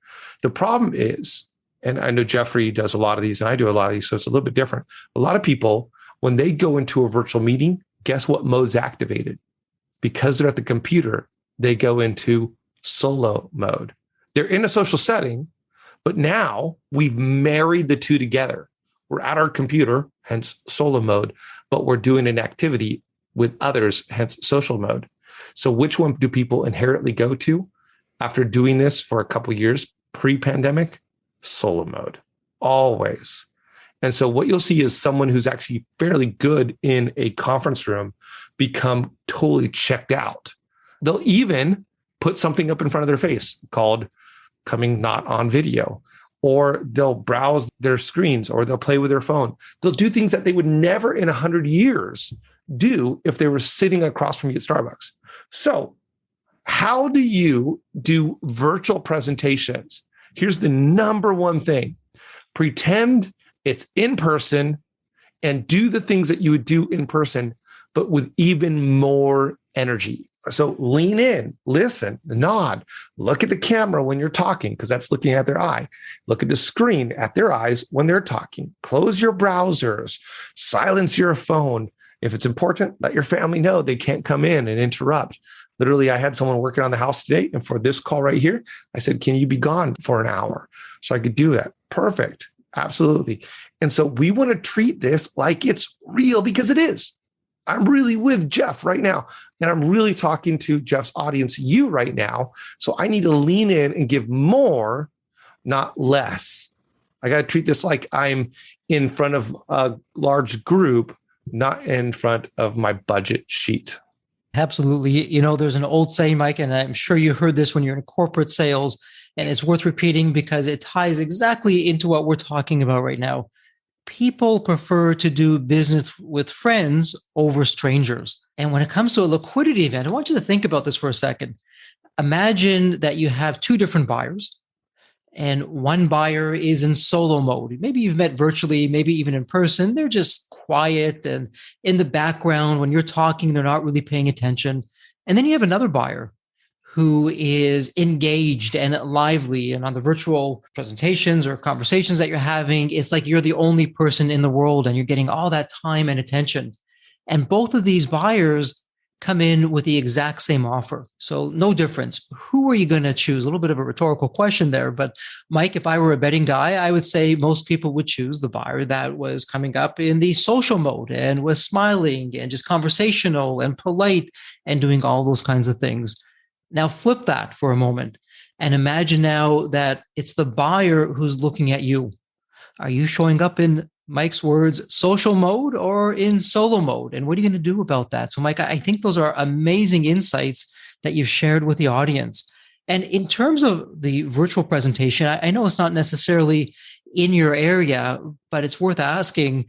Speaker 2: The problem is, and I know Jeffrey does a lot of these and I do a lot of these, so it's a little bit different. A lot of people, when they go into a virtual meeting, guess what mode's activated? Because they're at the computer, they go into solo mode. They're in a social setting, but now we've married the two together. We're at our computer, hence solo mode, but we're doing an activity with others, hence social mode. So which one do people inherently go to after doing this for a couple of years pre-pandemic? Solo mode, always. And so what you'll see is someone who's actually fairly good in a conference room become totally checked out. They'll even put something up in front of their face called coming not on video, or they'll browse their screens, or they'll play with their phone. They'll do things that they would never in 100 years do if they were sitting across from you at Starbucks. So how do you do virtual presentations? Here's the number one thing. Pretend it's in person and do the things that you would do in person, but with even more energy. So lean in, listen, nod, look at the camera when you're talking, because that's looking at their eye. Look at the screen at their eyes when they're talking. Close your browsers, silence your phone. If it's important, let your family know they can't come in and interrupt. Literally, I had someone working on the house today, and for this call right here, I said, can you be gone for an hour? So I could do that. Perfect. Absolutely. And so we want to treat this like it's real, because it is. I'm really with Jeff right now, and I'm really talking to Jeff's audience, you right now. So I need to lean in and give more, not less. I got to treat this like I'm in front of a large group, not in front of my budget sheet.
Speaker 1: Absolutely. You know, there's an old saying, Mike, and I'm sure you heard this when you're in corporate sales, and it's worth repeating because it ties exactly into what we're talking about right now. People prefer to do business with friends over strangers. And when it comes to a liquidity event, I want you to think about this for a second. Imagine that you have two different buyers, and one buyer is in solo mode. Maybe you've met virtually, maybe even in person. They're just quiet and in the background. When you're talking, they're not really paying attention. And then you have another buyer who is engaged and lively. And on the virtual presentations or conversations that you're having, it's like you're the only person in the world and you're getting all that time and attention. And both of these buyers come in with the exact same offer. So no difference. Who are you going to choose? A little bit of a rhetorical question there. But Mike, if I were a betting guy, I would say most people would choose the buyer that was coming up in the social mode and was smiling and just conversational and polite and doing all those kinds of things. Now flip that for a moment and imagine now that it's the buyer who's looking at you. Are you showing up in Mike's words, social mode or in solo mode? And what are you going to do about that? So Mike, I think those are amazing insights that you've shared with the audience. And in terms of the virtual presentation, I know it's not necessarily in your area, but it's worth asking,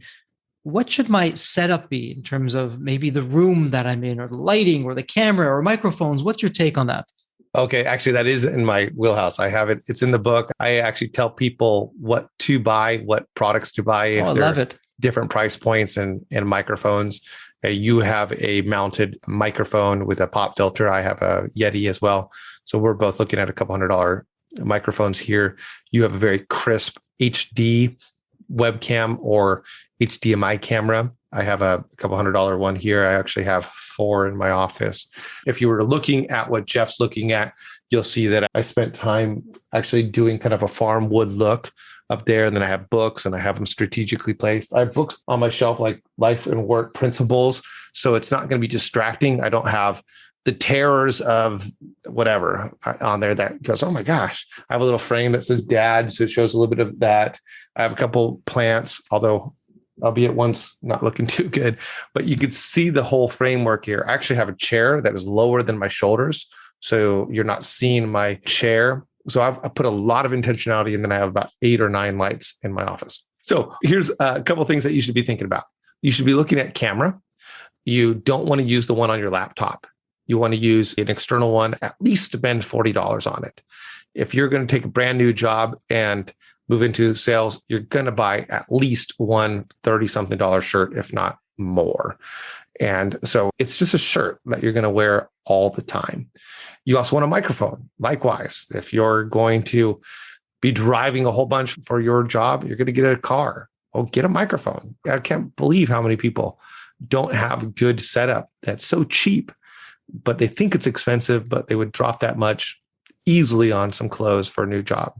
Speaker 1: what should my setup be in terms of maybe the room that I'm in or the lighting or the camera or microphones? What's your take on that?
Speaker 2: Okay, actually, that is in my wheelhouse. I have it. It's in the book. I actually tell people what to buy, what products to buy. If
Speaker 1: I love it.
Speaker 2: Different price points and microphones. You have a mounted microphone with a pop filter. I have a Yeti as well. So we're both looking at a couple $100 microphones here. You have a very crisp HD webcam or HDMI camera. I have a couple $100 one here. I actually have 4 in my office. If you were looking at what Jeff's looking at, you'll see that I spent time actually doing kind of a farm wood look up there. And then I have books and I have them strategically placed. I have books on my shelf like Life and Work Principles. So it's not going to be distracting. I don't have the terrors of whatever on there that goes, oh my gosh. I have a little frame that says dad. So it shows a little bit of that. I have a couple plants, although albeit one's not looking too good, but you could see the whole framework here. I actually have a chair that is lower than my shoulders. So you're not seeing my chair. So I put a lot of intentionality, and then I have about 8 or 9 lights in my office. So here's a couple of things that you should be thinking about. You should be looking at camera. You don't want to use the one on your laptop. You want to use an external one, at least spend $40 on it. If you're going to take a brand new job and move into sales, you're going to buy at least one $30-something shirt, if not more. And so it's just a shirt that you're going to wear all the time. You also want a microphone. Likewise, if you're going to be driving a whole bunch for your job, you're going to get a car. Well, get a microphone. I can't believe how many people don't have good setup that's so cheap, but they think it's expensive, but they would drop that much easily on some clothes for a new job.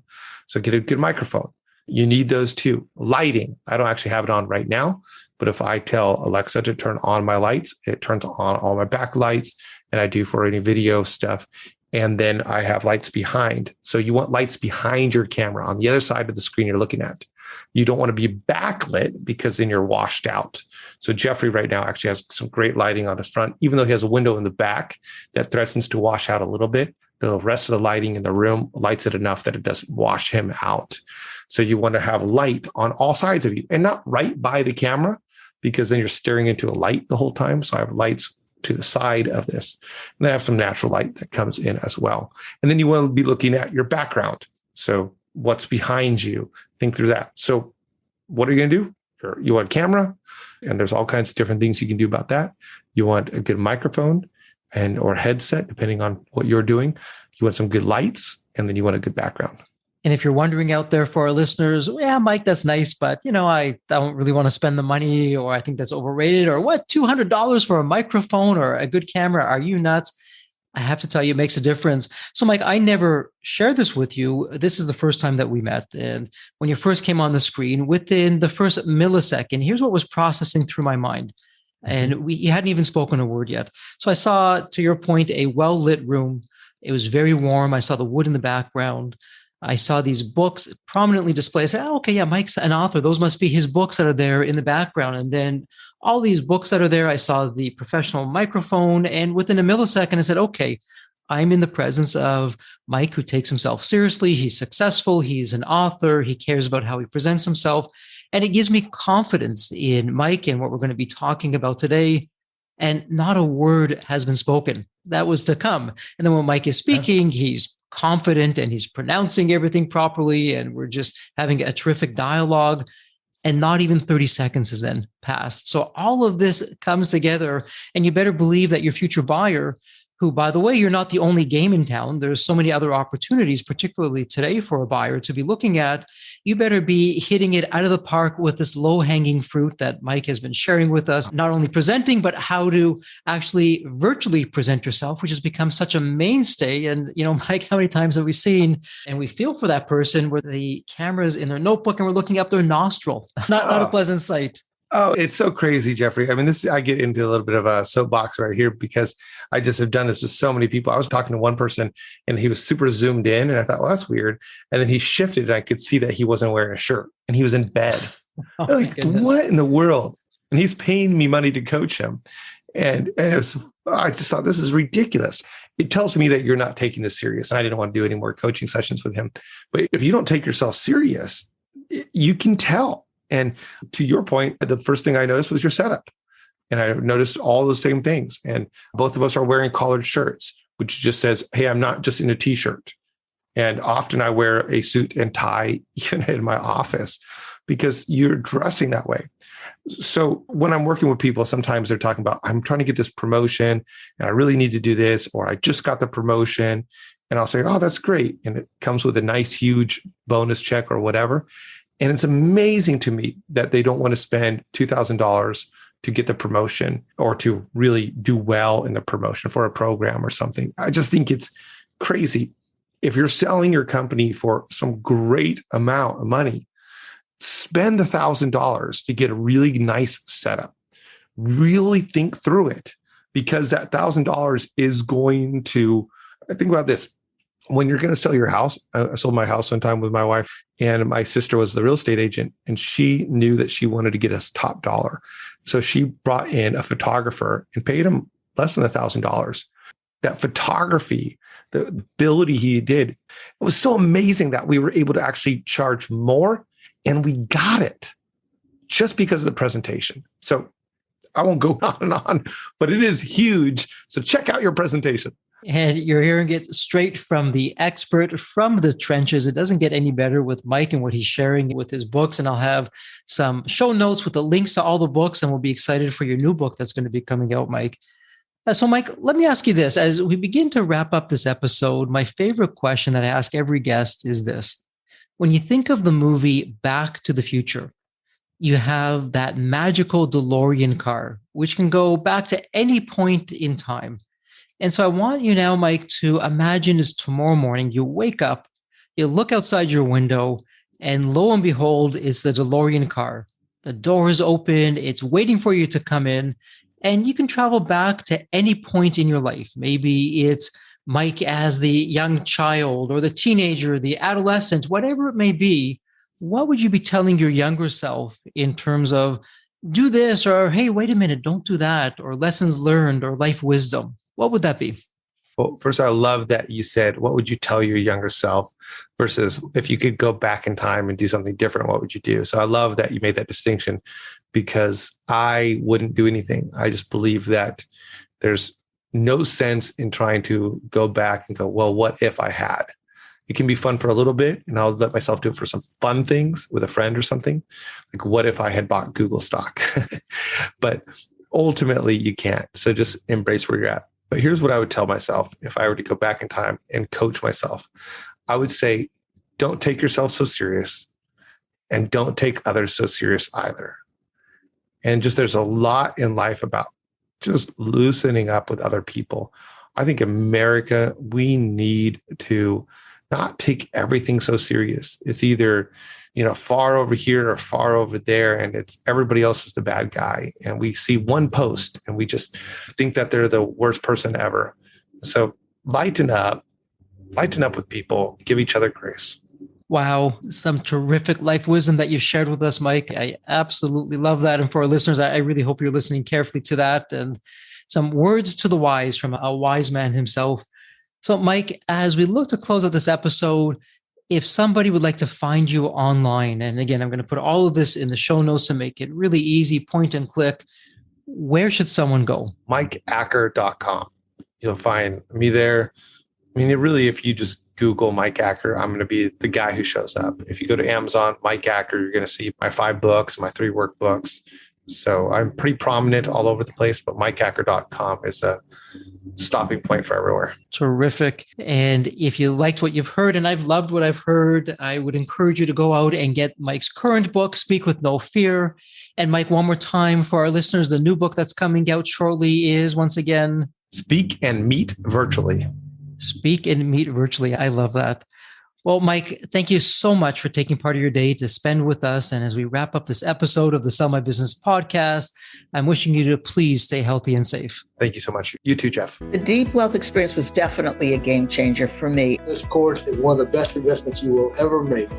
Speaker 2: So get a good microphone. You need those too. Lighting. I don't actually have it on right now, but if I tell Alexa to turn on my lights, it turns on all my backlights, and I do for any video stuff. And then I have lights behind. So you want lights behind your camera on the other side of the screen you're looking at. You don't want to be backlit because then you're washed out. So Jeffrey right now actually has some great lighting on his front, even though he has a window in the back that threatens to wash out a little bit. The rest of the lighting in the room lights it enough that it doesn't wash him out. So you want to have light on all sides of you and not right by the camera, because then you're staring into a light the whole time. So I have lights to the side of this. And I have some natural light that comes in as well. And then you want to be looking at your background. So what's behind you? Think through that. So what are you going to do? You want a camera, and there's all kinds of different things you can do about that. You want a good microphone and or headset, depending on what you're doing. You want some good lights, and then you want a good background.
Speaker 1: And if you're wondering out there for our listeners, yeah, Mike, that's nice, but I don't really want to spend the money, or I think that's overrated, or what, $200 for a microphone or a good camera? Are you nuts? I have to tell you, it makes a difference. So Mike, I never shared this with you. This is the first time that we met. And when you first came on the screen, within the first millisecond, here's what was processing through my mind. And you hadn't even spoken a word yet. So I saw, to your point, a well-lit room. It was very warm. I saw the wood in the background. I saw these books prominently displayed. I said, oh, okay, yeah, Mike's an author. Those must be his books that are there in the background. And then all these books that are there, I saw the professional microphone. And within a millisecond, I said, okay, I'm in the presence of Mike, who takes himself seriously. He's successful. He's an author. He cares about how he presents himself. And it gives me confidence in Mike and what we're going to be talking about today. And not a word has been spoken. That was to come. And then when Mike is speaking, he's confident and he's pronouncing everything properly. And we're just having a terrific dialogue. And not even 30 seconds has then passed. So all of this comes together, and you better believe that your future buyer, who, by the way, you're not the only game in town. There's so many other opportunities, particularly today for a buyer to be looking at. You better be hitting it out of the park with this low-hanging fruit that Mike has been sharing with us, not only presenting, but how to actually virtually present yourself, which has become such a mainstay. And, Mike, how many times have we seen, and we feel for that person where the camera's in their notebook and we're looking up their nostril, not a pleasant sight.
Speaker 2: Oh, it's so crazy, Jeffrey. I mean, I get into a little bit of a soapbox right here because I just have done this with so many people. I was talking to one person and he was super zoomed in, and I thought, well, that's weird. And then he shifted and I could see that he wasn't wearing a shirt and he was in bed. Like, what in the world? And he's paying me money to coach him. And I just thought, this is ridiculous. It tells me that you're not taking this serious. And I didn't want to do any more coaching sessions with him. But if you don't take yourself serious, you can tell. And to your point, the first thing I noticed was your setup. And I noticed all the same things. And both of us are wearing collared shirts, which just says, hey, I'm not just in a t-shirt. And often I wear a suit and tie even in my office because you're dressing that way. So when I'm working with people, sometimes they're talking about, I'm trying to get this promotion and I really need to do this, or I just got the promotion. And I'll say, oh, that's great. And it comes with a nice, huge bonus check or whatever. And it's amazing to me that they don't want to spend $2,000 to get the promotion or to really do well in the promotion for a program or something. I just think it's crazy. If you're selling your company for some great amount of money, spend $1,000 to get a really nice setup. Really think through it, because that $1,000 is going to, think about this. When you're going to sell your house, I sold my house one time with my wife, and my sister was the real estate agent, and she knew that she wanted to get us top dollar. So she brought in a photographer and paid him less than $1,000. That photography, the ability he did, it was so amazing that we were able to actually charge more, and we got it just because of the presentation. So I won't go on and on, but it is huge. So check out your presentation.
Speaker 1: And you're hearing it straight from the expert, from the trenches. It doesn't get any better with Mike and what he's sharing with his books. And I'll have some show notes with the links to all the books, and we'll be excited for your new book that's going to be coming out, Mike. So, Mike, let me ask you this. As we begin to wrap up this episode, my favorite question that I ask every guest is this. When you think of the movie Back to the Future, you have that magical DeLorean car, which can go back to any point in time. And so I want you now, Mike, to imagine as tomorrow morning you wake up, you look outside your window, And lo and behold, it's the DeLorean car. The door is open, it's waiting for you to come in, and you can travel back to any point in your life. Maybe it's Mike as the young child or the teenager, the adolescent, whatever it may be. What would you be telling your younger self in terms of do this, or hey, wait a minute, don't do that, or lessons learned or life wisdom? What would that be?
Speaker 2: Well, first, I love that you said, what would you tell your younger self versus if you could go back in time and do something different, what would you do? So I love that you made that distinction because I wouldn't do anything. I just believe that there's no sense in trying to go back and go, well, what if I had? It can be fun for a little bit, and I'll let myself do it for some fun things with a friend or something. Like, what if I had bought Google stock? But ultimately, you can't. So just embrace where you're at. But here's what I would tell myself if I were to go back in time and coach myself. I would say, don't take yourself so serious and don't take others so serious either. And just there's a lot in life about just loosening up with other people. I think America, we need to not take everything so serious. It's either, far over here or far over there, and it's everybody else is the bad guy. And we see one post and we just think that they're the worst person ever. So lighten up with people, give each other grace.
Speaker 1: Wow, some terrific life wisdom that you've shared with us, Mike. I absolutely love that. And for our listeners, I really hope you're listening carefully to that, and some words to the wise from a wise man himself. So, Mike, as we look to close out this episode, if somebody would like to find you online, and again, I'm going to put all of this in the show notes to make it really easy, point and click, where should someone go?
Speaker 2: MikeAcker.com. You'll find me there. I mean, if you just Google Mike Acker, I'm going to be the guy who shows up. If you go to Amazon, Mike Acker, you're going to see my 5 books, my 3 workbooks. So I'm pretty prominent all over the place, but MikeAcker.com is a stopping point for everywhere.
Speaker 1: Terrific. And if you liked what you've heard, and I've loved what I've heard, I would encourage you to go out and get Mike's current book, Speak with No Fear. And Mike, one more time for our listeners, the new book that's coming out shortly is, once again,
Speaker 2: Speak and Meet Virtually.
Speaker 1: Speak and Meet Virtually. I love that. Well, Mike, thank you so much for taking part of your day to spend with us. And as we wrap up this episode of the Sell My Business podcast, I'm wishing you to please stay healthy and safe.
Speaker 2: Thank you so much. You too, Jeff.
Speaker 3: The Deep Wealth experience was definitely a game changer for me.
Speaker 4: This course is one of the best investments you will ever make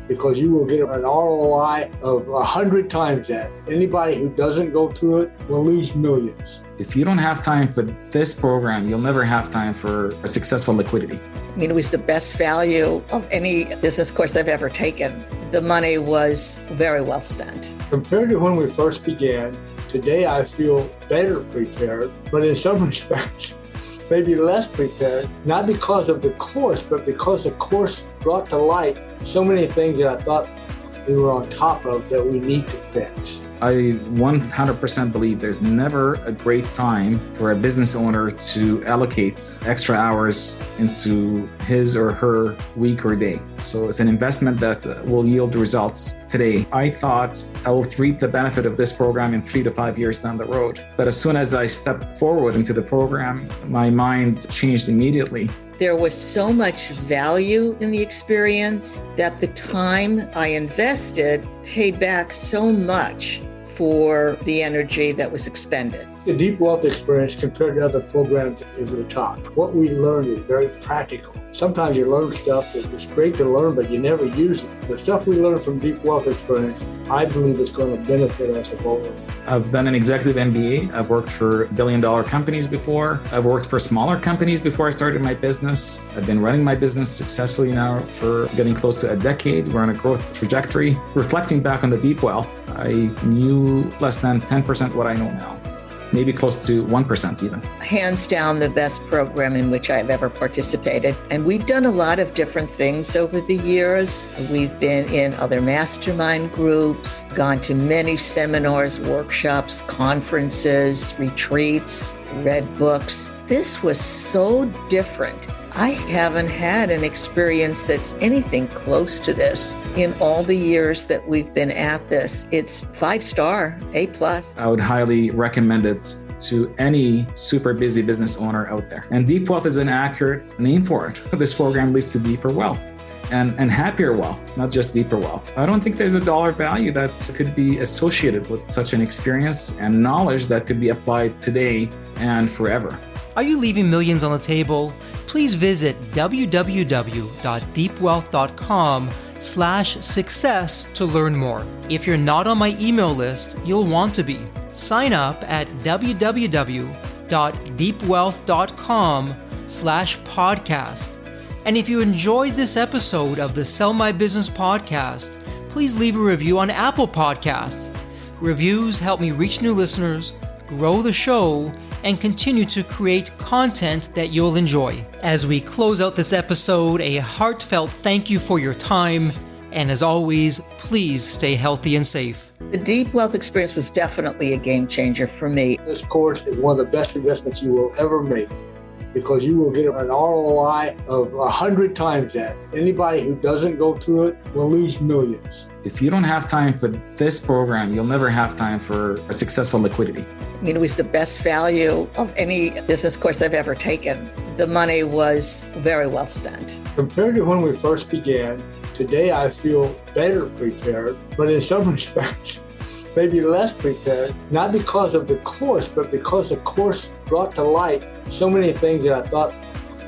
Speaker 4: because you will get an ROI of 100 times that. Anybody who doesn't go through it will lose millions.
Speaker 5: If you don't have time for this program, you'll never have time for a successful liquidity.
Speaker 3: I mean, it was the best value of any business course I've ever taken. The money was very well spent.
Speaker 4: Compared to when we first began, today I feel better prepared, but in some respects, maybe less prepared, not because of the course, but because the course brought to light so many things that I thought we were on top of that we need to fix.
Speaker 5: I 100% believe there's never a great time for a business owner to allocate extra hours into his or her week or day. So it's an investment that will yield results today. I thought I will reap the benefit of this program in 3 to 5 years down the road. But as soon as I stepped forward into the program, my mind changed immediately.
Speaker 3: There was so much value in the experience that the time I invested paid back so much for the energy that was expended.
Speaker 4: The Deep Wealth experience compared to other programs is the top. What we learned is very practical. Sometimes you learn stuff that is great to learn, but you never use it. The stuff we learned from Deep Wealth experience, I believe is going to benefit us both.
Speaker 5: I've done an executive MBA. I've worked for billion-dollar companies before. I've worked for smaller companies before I started my business. I've been running my business successfully now for getting close to a decade. We're on a growth trajectory. Reflecting back on the Deep Wealth, I knew less than 10% what I know now. Maybe close to 1% even.
Speaker 3: Hands down, the best program in which I've ever participated. And we've done a lot of different things over the years. We've been in other mastermind groups, gone to many seminars, workshops, conferences, retreats, read books. This was so different. I haven't had an experience that's anything close to this in all the years that we've been at this. It's 5-star, A+.
Speaker 5: I would highly recommend it to any super busy business owner out there. And Deep Wealth is an accurate name for it. This program leads to deeper wealth. and happier wealth, not just deeper wealth. I don't think there's a dollar value that could be associated with such an experience and knowledge that could be applied today and forever.
Speaker 1: Are you leaving millions on the table? Please visit www.deepwealth.com/success to learn more. If you're not on my email list, you'll want to be. Sign up at www.deepwealth.com/podcast. And if you enjoyed this episode of the Sell My Business podcast, please leave a review on Apple Podcasts. Reviews help me reach new listeners, grow the show, and continue to create content that you'll enjoy. As we close out this episode, a heartfelt thank you for your time. And as always, please stay healthy and safe.
Speaker 3: The Deep Wealth experience was definitely a game changer for me.
Speaker 4: This course is one of the best investments you will ever make, because you will get an ROI of 100 times that. Anybody who doesn't go through it will lose millions.
Speaker 5: If you don't have time for this program, you'll never have time for a successful liquidity.
Speaker 3: I mean, it was the best value of any business course I've ever taken. The money was very well spent.
Speaker 4: Compared to when we first began, today I feel better prepared, but in some respects, maybe less prepared, not because of the course, but because the course brought to light so many things that I thought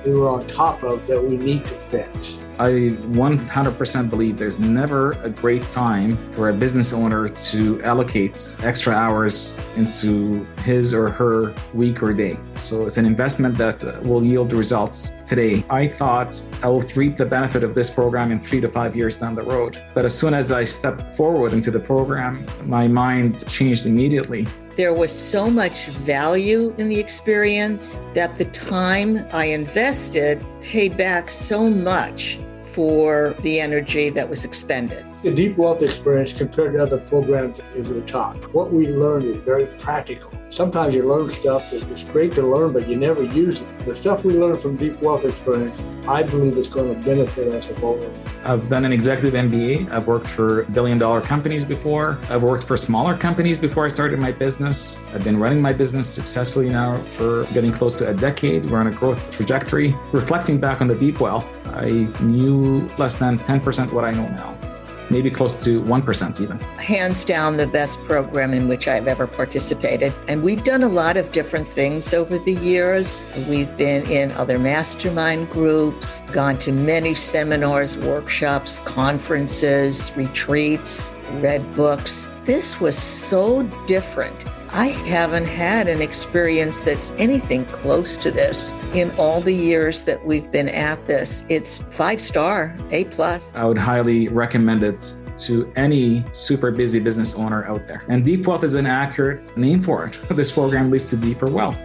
Speaker 4: we were on top of that we need to fix.
Speaker 5: I 100% believe there's never a great time for a business owner to allocate extra hours into his or her week or day. So it's an investment that will yield results today. I thought I will reap the benefit of this program in 3 to 5 years down the road. But as soon as I stepped forward into the program, my mind changed immediately.
Speaker 3: There was so much value in the experience that the time I invested paid back so much for the energy that was expended.
Speaker 4: The Deep Wealth experience compared to other programs is the top. What we learned is very practical. Sometimes you learn stuff that is great to learn, but you never use it. The stuff we learned from Deep Wealth experience, I believe it's going to benefit us both.
Speaker 5: I've done an executive MBA. I've worked for billion-dollar companies before. I've worked for smaller companies before I started my business. I've been running my business successfully now for getting close to a decade. We're on a growth trajectory. Reflecting back on the Deep Wealth, I knew less than 10% what I know now. Maybe close to 1% even.
Speaker 3: Hands down the best program in which I've ever participated. And we've done a lot of different things over the years. We've been in other mastermind groups, gone to many seminars, workshops, conferences, retreats, read books. This was so different. I haven't had an experience that's anything close to this in all the years that we've been at this. It's 5-star, A+.
Speaker 5: I would highly recommend it to any super busy business owner out there. And Deep Wealth is an accurate name for it. This program leads to deeper wealth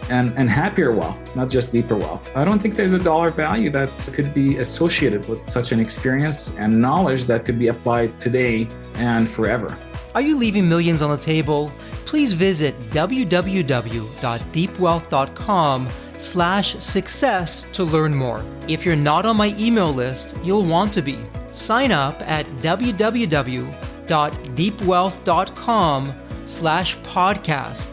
Speaker 5: and happier wealth, not just deeper wealth. I don't think there's a dollar value that could be associated with such an experience and knowledge that could be applied today and forever.
Speaker 1: Are you leaving millions on the table? Please visit www.deepwealth.com/success to learn more. If you're not on my email list, you'll want to be. Sign up at www.deepwealth.com/podcast.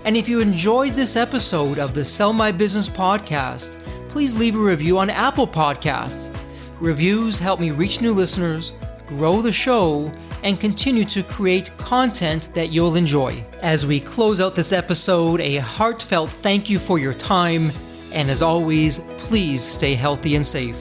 Speaker 1: And if you enjoyed this episode of the Sell My Business podcast, please leave a review on Apple Podcasts. Reviews help me reach new listeners, grow the show, and continue to create content that you'll enjoy. As we close out this episode, a heartfelt thank you for your time. And as always, please stay healthy and safe.